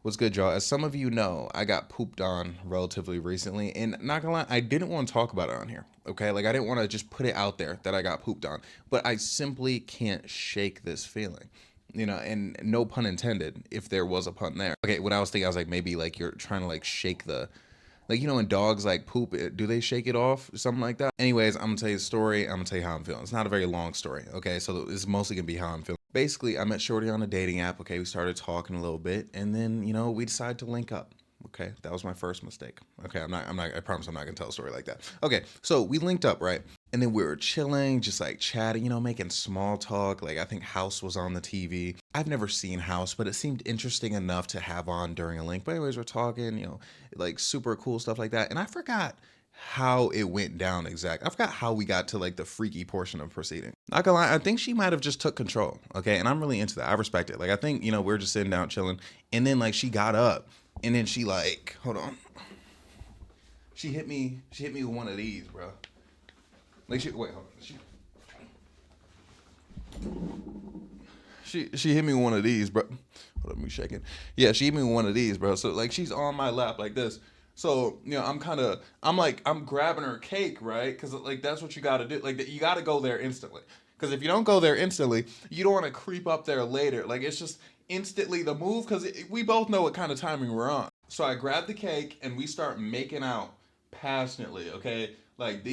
What's good, y'all? As some of you know, I got pooped on relatively recently, and not gonna lie, I didn't want to talk about it on here. Okay, like I didn't want to just put it out there that I got pooped on, but I simply can't shake this feeling. And no pun intended, if there was a pun there. Okay, what I was thinking, I was like, maybe like you're trying to like shake the, like when dogs like poop, do they shake it off, something like that? Anyways, I'm gonna tell you the story. I'm gonna tell you how I'm feeling. It's not a very long story. Okay, so it's mostly gonna be how I'm feeling. Basically, I met Shorty on a dating app. Okay, we started talking a little bit, and then we decided to link up. Okay, that was my first mistake. Okay, I'm not. I promise I'm not gonna tell a story like that. Okay, so we linked up, right? And then we were chilling, just like chatting, making small talk. Like I think House was on the TV. I've never seen House, but it seemed interesting enough to have on during a link. But anyways, we're talking, like super cool stuff like that. And I forgot how it went down exactly. I forgot how we got to like the freaky portion of proceeding. Not gonna lie, I think she might have just took control. Okay, and I'm really into that. I respect it. Like I think we're just sitting down chilling, and then like she got up, and then she like hold on. She hit me. She hit me with one of these, bro. Like she wait, hold on. She hit me with one of these, bro. Hold on, me shaking. Yeah, she hit me with one of these, bro. So like she's on my lap like this. So I'm grabbing her cake, right? Because like that's what you got to do. Like you got to go there instantly. Because if you don't go there instantly, you don't want to creep up there later. Like it's just instantly the move. Because we both know what kind of timing we're on. So I grab the cake and we start making out passionately. Okay, like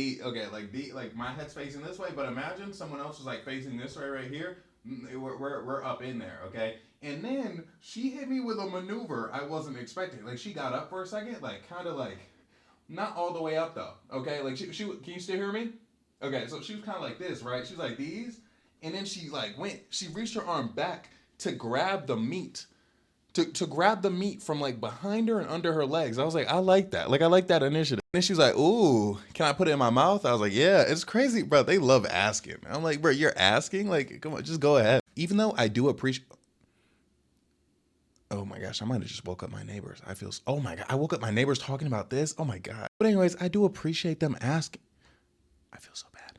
my head's facing this way, but imagine someone else is like facing this way right here. We're up in there, okay? And then she hit me with a maneuver I wasn't expecting. Like she got up for a second, like kind of like not all the way up though, okay? Like she can you still hear me? Okay, so she was kind of like this, right? She was like these, and then she reached her arm back to grab the meat to grab the meat from like behind her and under her legs. I was like, I like that. Like I like that initiative. And then she was like, "Ooh, can I put it in my mouth?" I was like, "Yeah." It's crazy, bro. They love asking. I'm like, bro, you're asking? Like, come on, just go ahead. Even though I do appreciate. Oh my gosh, I might have just woke up my neighbors. Oh my god, I woke up my neighbors talking about this. Oh my god. But anyways, I do appreciate them asking. I feel so bad.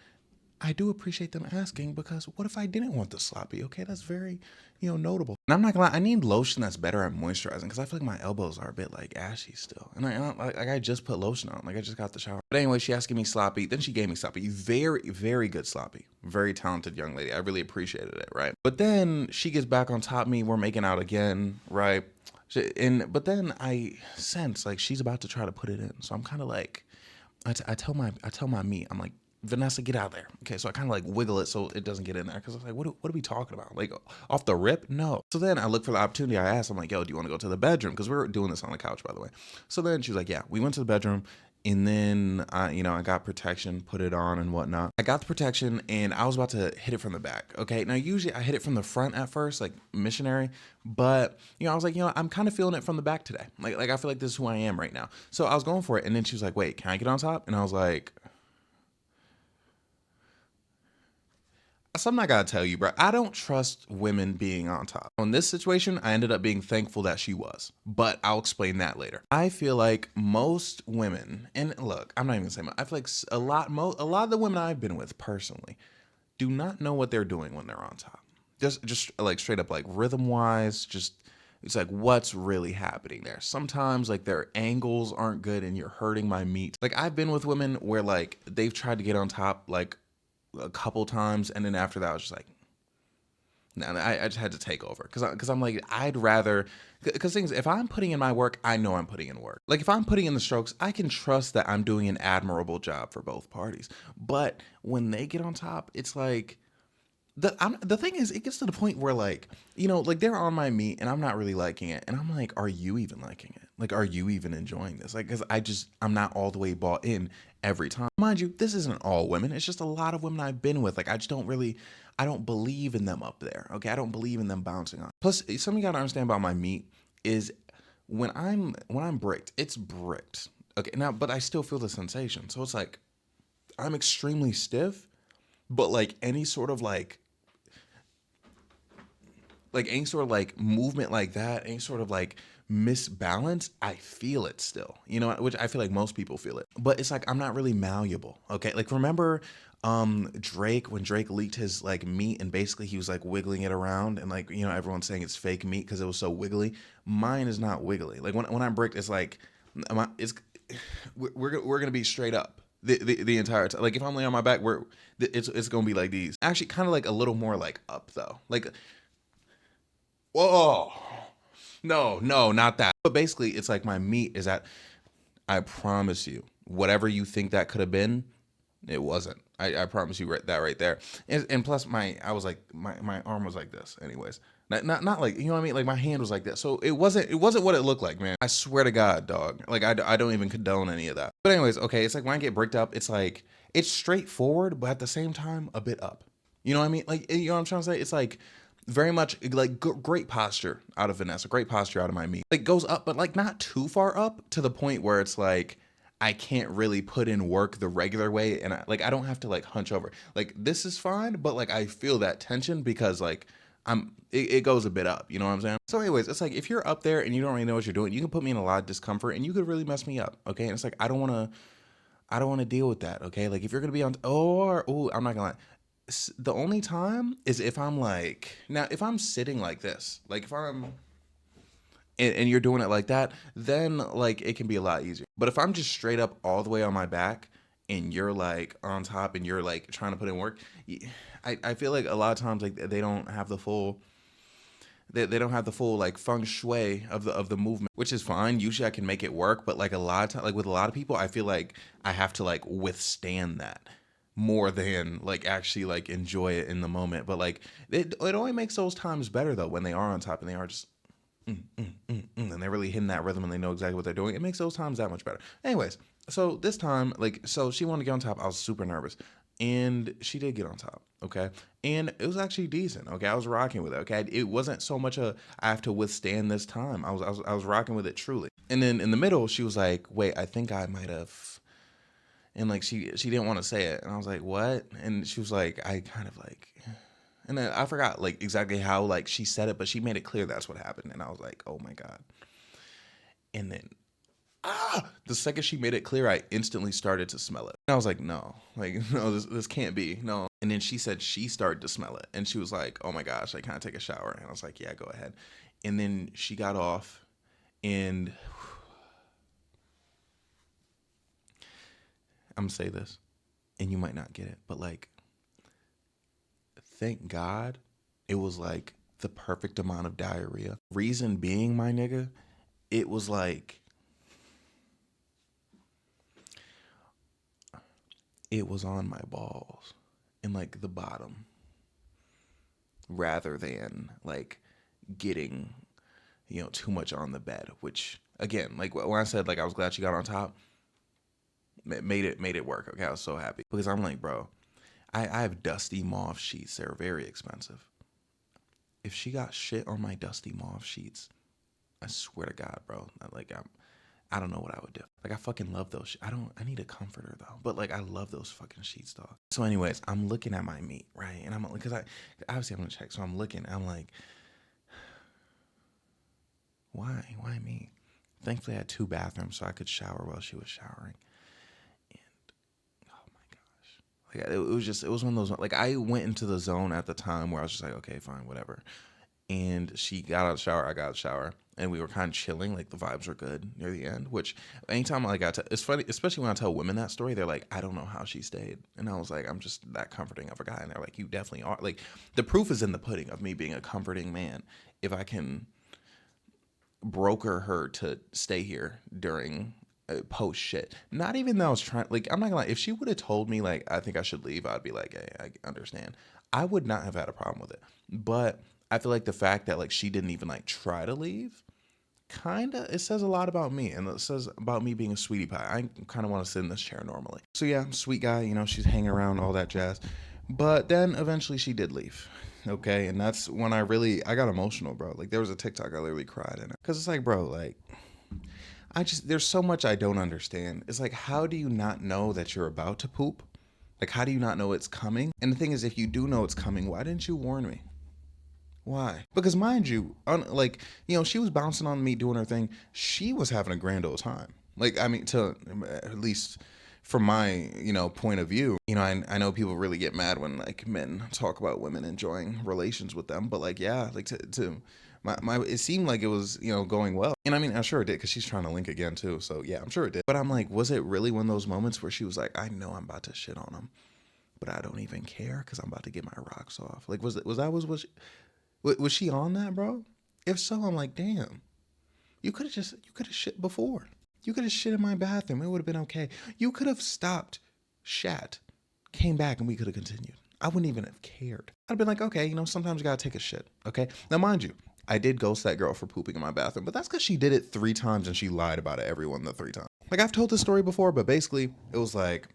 I do appreciate them asking because what if I didn't want the sloppy? Okay, that's very, notable. And I'm not gonna lie, I need lotion that's better at moisturizing because I feel like my elbows are a bit like ashy still. And I just put lotion on, like I just got the shower. But anyway, she asking me sloppy, then she gave me sloppy. Very, very good sloppy. Very talented young lady. I really appreciated it, right? But then she gets back on top of me. We're making out again, right? But then I sense like she's about to try to put it in, so I'm kind of like, I tell my meat, I'm like, Vanessa, get out of there. Okay, so I kind of like wiggle it so it doesn't get in there because I was like, what are we talking about? Like off the rip? No. So then I look for the opportunity. I asked, I'm like, yo, do you want to go to the bedroom? Because we were doing this on the couch, by the way. So then she was like, yeah. We went to the bedroom, and then I got protection, put it on and whatnot. I got the protection, and I was about to hit it from the back. Okay, now usually I hit it from the front at first, like missionary, but I was like, I'm kind of feeling it from the back today. Like I feel like this is who I am right now. So I was going for it, and then she was like, wait, can I get on top? And I was like, something I gotta tell you, bro. I don't trust women being on top. On this situation, I ended up being thankful that she was, but I'll explain that later. I feel like most women, and look, I'm not even saying, I feel like a lot of the women I've been with personally do not know what they're doing when they're on top. Just like straight up, like rhythm wise, just it's like what's really happening there. Sometimes like their angles aren't good and you're hurting my meat. Like I've been with women where like they've tried to get on top like a couple times, and then after that, I was just like, no, I just had to take over because I'm like, I'd rather because things if I'm putting in my work, I know I'm putting in work. Like if I'm putting in the strokes, I can trust that I'm doing an admirable job for both parties. But when they get on top, it's like the thing is, it gets to the point where like, like they're on my meat and I'm not really liking it. And I'm like, are you even liking it? Like, are you even enjoying this? Like, cause I'm not all the way bought in every time. Mind you, this isn't all women. It's just a lot of women I've been with. Like, I don't believe in them up there. Okay. I don't believe in them bouncing on. Plus, something you gotta understand about my meat is when I'm bricked, it's bricked. Okay. Now, but I still feel the sensation. So it's like, I'm extremely stiff, but like any sort of like movement like that, any sort of like misbalance, I feel it still. You know, which I feel like most people feel it. But it's like I'm not really malleable. Okay. Like remember Drake, when Drake leaked his like meat and basically he was like wiggling it around and like, you know, everyone's saying it's fake meat because it was so wiggly. Mine is not wiggly. Like when I bricked, it's like it's we're gonna be straight up the entire time. Like if I'm laying on my back, it's gonna be like these. Actually, kind of like a little more like up though. Like whoa, no, not that. But basically, it's like my meat is at. I promise you, whatever you think that could have been, it wasn't. I promise you that right there. And plus, I was like my arm was like this. Anyways, not like, you know what I mean. Like my hand was like that. So it wasn't what it looked like, man. I swear to God, dog. Like I don't even condone any of that. But anyways, okay. It's like when I get bricked up, it's like it's straightforward, but at the same time a bit up. You know what I mean? Like you know what I'm trying to say? It's like very much like great posture out of Vanessa, great posture out of my meat. Like goes up, but like not too far up to the point where it's like I can't really put in work the regular way, and I don't have to like hunch over. Like this is fine, but like I feel that tension because like it goes a bit up. You know what I'm saying? So, anyways, it's like if you're up there and you don't really know what you're doing, you can put me in a lot of discomfort, and you could really mess me up. Okay, and it's like I don't want to deal with that. Okay, like if you're gonna be on, or oh, I'm not gonna lie. The only time is if I'm like now if I'm sitting like this, like if I'm and you're doing it like that, then like it can be a lot easier. But if I'm just straight up all the way on my back and you're like on top and you're like trying to put in work, I feel like a lot of times like they don't have the full they don't have the full like feng shui of the movement, which is fine. Usually I can make it work, but like a lot of time, like with a lot of people, I feel like I have to like withstand that more than like actually like enjoy it in the moment. But like it only makes those times better though when they are on top and they are just and they're really hitting that rhythm and they know exactly what they're doing. It makes those times that much better. Anyways, so this time, like, so she wanted to get on top. I was super nervous, and she did get on top. Okay, and it was actually decent. Okay, I was rocking with it. Okay, it wasn't so much a I have to withstand this time. I was rocking with it truly. And then in the middle, she was like, "Wait, I think I might have." And like she didn't want to say it, and I was like, "What?" And she was like, "I kind of like." And then I forgot like exactly how like she said it, but she made it clear that's what happened. And I was like, oh my God. And then the second she made it clear, I instantly started to smell it. And I was like, no, like, no, this can't be. No. And then she said she started to smell it. And she was like, oh my gosh, I can't take a shower. And I was like, yeah, go ahead. And then she got off and I'm gonna say this, and you might not get it, but like, thank God it was like the perfect amount of diarrhea. Reason being, my nigga, it was like it was on my balls in like the bottom rather than like getting, you know, too much on the bed, which again, like when I said like I was glad she got on top, made it work. Okay, I was so happy because I'm like, bro, I have dusty mauve sheets. They're very expensive. If she got shit on my dusty mauve sheets, I swear to God, bro, I don't know what I would do. Like I fucking love those. I need a comforter though. But like I love those fucking sheets, dog. So, anyways, I'm looking at my meat, right? And I'm because obviously I'm gonna check. So I'm looking. I'm like, why me? Thankfully, I had two bathrooms, so I could shower while she was showering. And oh my gosh, like it was one of those like I went into the zone at the time where I was just like, okay, fine, whatever. And she got out of the shower, I got out of the shower, and we were kind of chilling. Like the vibes were good near the end. Which anytime like it's funny, especially when I tell women that story, they're like, I don't know how she stayed, and I was like, I'm just that comforting of a guy, and they're like, you definitely are. Like the proof is in the pudding of me being a comforting man. If I can broker her to stay here during post shit. Not even though I was trying, like, I'm not gonna lie, if she would have told me, like, I think I should leave, I'd be like, hey, I understand. I would not have had a problem with it. But I feel like the fact that, like, she didn't even, like, try to leave, kinda, it says a lot about me. And it says about me being a sweetie pie. I kind of want to sit in this chair normally. So, yeah, sweet guy, you know, she's hanging around, all that jazz. But then eventually she did leave. Okay, and that's when I got emotional, bro. Like there was a TikTok I literally cried in it because it's like, bro, like there's so much I don't understand. It's like, how do you not know that you're about to poop? Like, how do you not know it's coming? And the thing is, if you do know it's coming, why didn't you warn me? Why? Because mind you, like, she was bouncing on me doing her thing. She was having a grand old time. Like, I mean, to at least from my, point of view, I know people really get mad when like men talk about women enjoying relations with them, but like, yeah, like it seemed like it was, going well. And I mean, I'm sure it did because she's trying to link again too. So yeah, I'm sure it did. But I'm like, was it really one of those moments where she was like, I know I'm about to shit on him, but I don't even care because I'm about to get my rocks off. Like, was she on that, bro? If so, I'm like, damn. You could have shit before. You could have shit in my bathroom. It would have been okay. You could have stopped, shat, came back, and we could have continued. I wouldn't even have cared. I'd have been like, okay, sometimes you gotta take a shit. Okay. Now, mind you, I did ghost that girl for pooping in my bathroom, but that's because she did it 3 times and she lied about it every one of the 3 times. Like, I've told this story before, but basically, it was like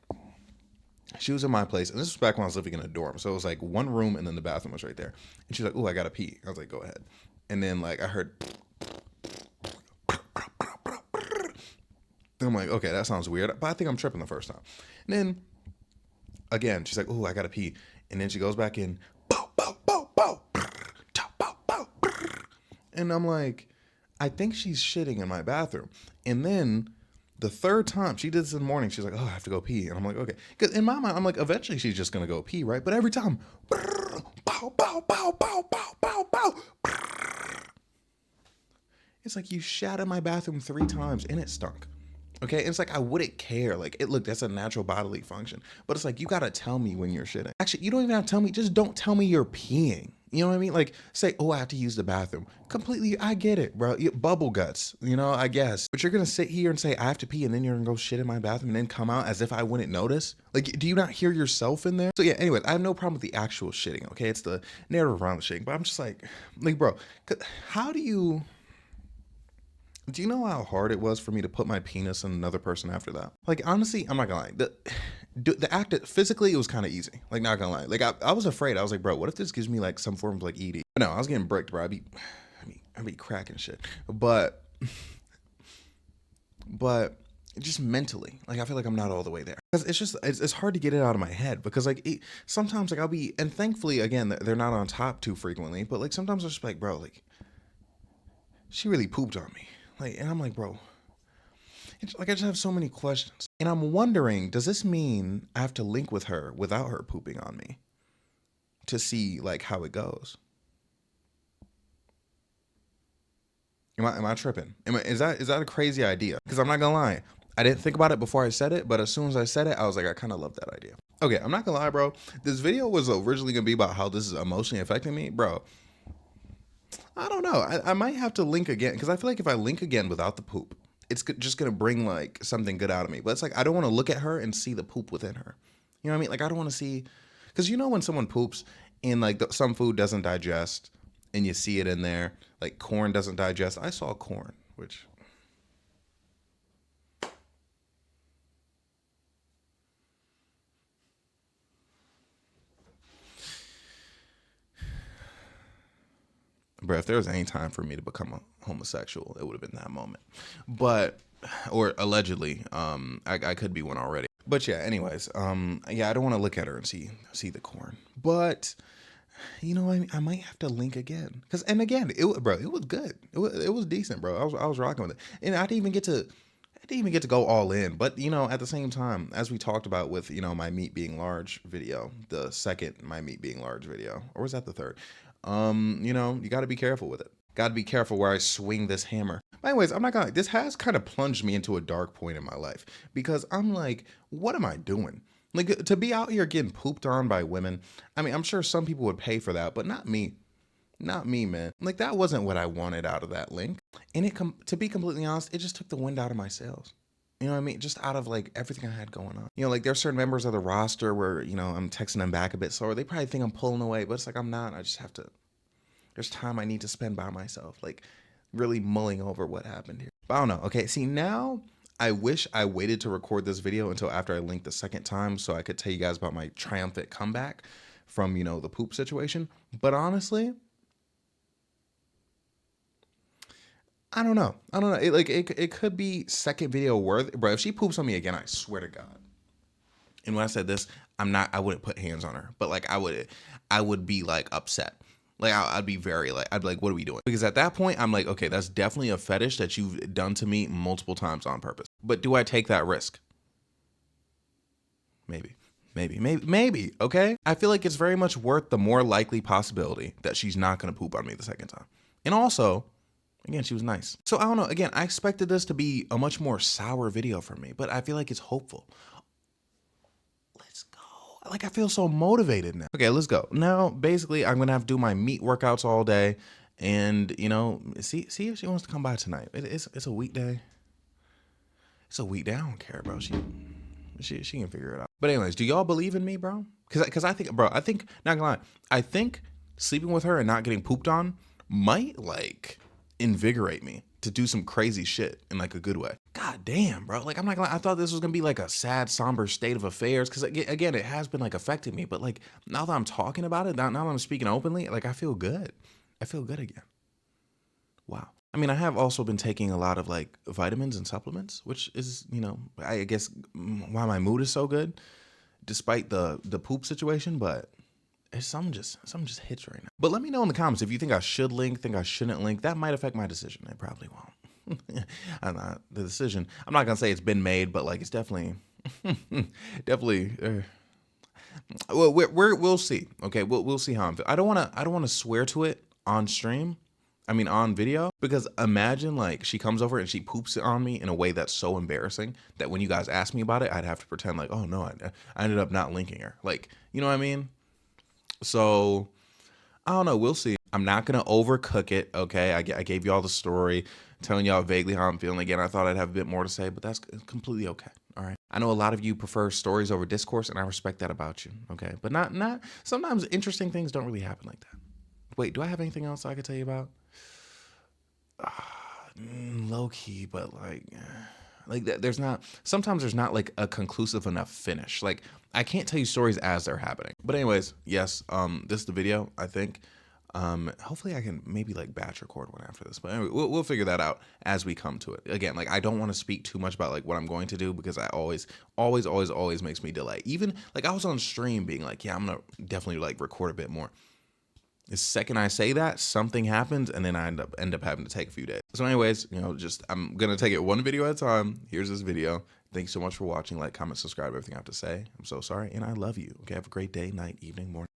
she was in my place, and this was back when I was living in a dorm. So it was like one room, and then the bathroom was right there. And she's like, "Oh, I gotta pee." I was like, "Go ahead." And then like I heard, and I'm like, "Okay, that sounds weird," but I think I'm tripping the first time. And then again, she's like, "Oh, I gotta pee," and then she goes back in, and I'm like, I think she's shitting in my bathroom. And then the 3rd time, she did this in the morning. She's like, "Oh, I have to go pee." And I'm like, "Okay." Because in my mind, I'm like, eventually she's just going to go pee, right? But every time, bow, bow, bow, bow, bow, bow, bow. It's like you shat in my bathroom 3 times and it stunk. Okay, it's like I wouldn't care. Like, look, that's a natural bodily function. But it's like you gotta tell me when you're shitting. Actually, you don't even have to tell me. Just don't tell me you're peeing. You know what I mean? Like, say, "Oh, I have to use the bathroom." Completely, I get it, bro. Bubble guts, I guess. But you're gonna sit here and say, "I have to pee," and then you're gonna go shit in my bathroom and then come out as if I wouldn't notice. Like, do you not hear yourself in there? So yeah. Anyways, I have no problem with the actual shitting. Okay, it's the narrative around the shitting. But I'm just like, bro, how do you? Do you know how hard it was for me to put my penis in another person after that? Like, honestly, I'm not gonna lie. The act physically, it was kind of easy. Like, not gonna lie. Like, I was afraid. I was like, bro, what if this gives me like some form of like ED? But no, I was getting bricked, bro. I'd be cracking shit. But just mentally, like, I feel like I'm not all the way there because it's hard to get it out of my head because like sometimes like I'll be, and thankfully again they're not on top too frequently, but like sometimes I'll just be like, bro, like she really pooped on me. Like, and I'm like, bro, it's like I just have so many questions. And I'm wondering, does this mean I have to link with her without her pooping on me to see like how it goes? Am I tripping? Is that a crazy idea? Because I'm not gonna lie, I didn't think about it before I said it, but as soon as I said it, I was like, I kind of love that idea. Okay, I'm not gonna lie, bro. This video was originally gonna be about how this is emotionally affecting me, bro. I don't know. I might have to link again because I feel like if I link again without the poop, it's just gonna bring like something good out of me. But it's like I don't want to look at her and see the poop within her. You know what I mean? Like I don't want to see, because when someone poops and like some food doesn't digest, and you see it in there, like corn doesn't digest. I saw corn, which bro, if there was any time for me to become a homosexual, it would have been that moment. But, or allegedly, I could be one already. But yeah, anyways, yeah, I don't want to look at her and see the corn. But I might have to link again, cause and again, bro, it was good. It was decent, bro. I was rocking with it, and I didn't even get to go all in. But at the same time, as we talked about with my meat being large video, the second my meat being large video, or was that the third? You got to be careful with it. Got to be careful where I swing this hammer. But anyways, I'm not gonna. This has kind of plunged me into a dark point in my life because I'm like, what am I doing? Like to be out here getting pooped on by women. I mean, I'm sure some people would pay for that, but not me. Not me, man. Like that wasn't what I wanted out of that link. And to be completely honest, it just took the wind out of my sails. You know what I mean? Just out of like everything I had going on. Like there's certain members of the roster where, I'm texting them back a bit slower. They probably think I'm pulling away, but it's like I'm not. I just have to, there's time I need to spend by myself, like really mulling over what happened here. But I don't know. Okay, see now I wish I waited to record this video until after I linked the second time so I could tell you guys about my triumphant comeback from, the poop situation. But honestly, I don't know. I don't know. It could be second video worth, bro. If she poops on me again, I swear to God. And when I said this, I wouldn't put hands on her, but like I would be like upset. Like I'd be very like, I'd be like, what are we doing? Because at that point, I'm like, okay, that's definitely a fetish that you've done to me multiple times on purpose. But do I take that risk? Maybe. Maybe. Okay. I feel like it's very much worth the more likely possibility that she's not going to poop on me the second time. And also, again, she was nice. So I don't know. Again, I expected this to be a much more sour video for me, but I feel like it's hopeful. Let's go. Like I feel so motivated now. Okay, let's go. Now, basically, I'm gonna have to do my meat workouts all day, and you know, see if she wants to come by tonight. It's a weekday. It's a weekday. I don't care, bro. She can figure it out. But anyways, do y'all believe in me, bro? Cause I think, bro, I think, not gonna lie, I think sleeping with her and not getting pooped on might like invigorate me to do some crazy shit in like a good way. God damn, bro. Like I'm not gonna lie, I thought this was gonna be like a sad, somber state of affairs. Cause again, it has been like affecting me. But like now that I'm talking about it, now that I'm speaking openly, like I feel good. I feel good again. Wow. I mean, I have also been taking a lot of like vitamins and supplements, which is, you know, I guess why my mood is so good, despite the poop situation. But it's something just hits right now. But let me know in the comments if you think I should link, think I shouldn't link. That might affect my decision. It probably won't. I'm not the decision. I'm not gonna say it's been made, but like it's definitely, definitely. Well, we'll see. Okay, we'll see how I'm feeling. I don't wanna swear to it on stream. I mean, on video, because imagine like she comes over and she poops it on me in a way that's so embarrassing that when you guys ask me about it, I'd have to pretend like, oh no, I ended up not linking her. Like, you know what I mean? So I don't know. We'll see. I'm not gonna overcook it. Okay, I gave you all the story, telling y'all vaguely how I'm feeling. Again, I thought I'd have a bit more to say, but that's completely okay. All right. I know a lot of you prefer stories over discourse, and I respect that about you. Okay, but not. Sometimes interesting things don't really happen like that. Wait, do I have anything else I could tell you about? Low key, but like there's not. Sometimes there's not like a conclusive enough finish. Like I can't tell you stories as they're happening. But anyways, yes. This is the video. I think. Hopefully I can maybe like batch record one after this. But anyway, we'll figure that out as we come to it. Again, like I don't want to speak too much about like what I'm going to do because I always makes me delay. Even like I was on stream being like, yeah, I'm gonna definitely like record a bit more. The second I say that, something happens, and then I end up having to take a few days. So, anyways, you know, just I'm gonna take it one video at a time. Here's this video. Thanks so much for watching. Like, comment, subscribe, everything I have to say. I'm so sorry, and I love you. Okay, have a great day, night, evening, morning.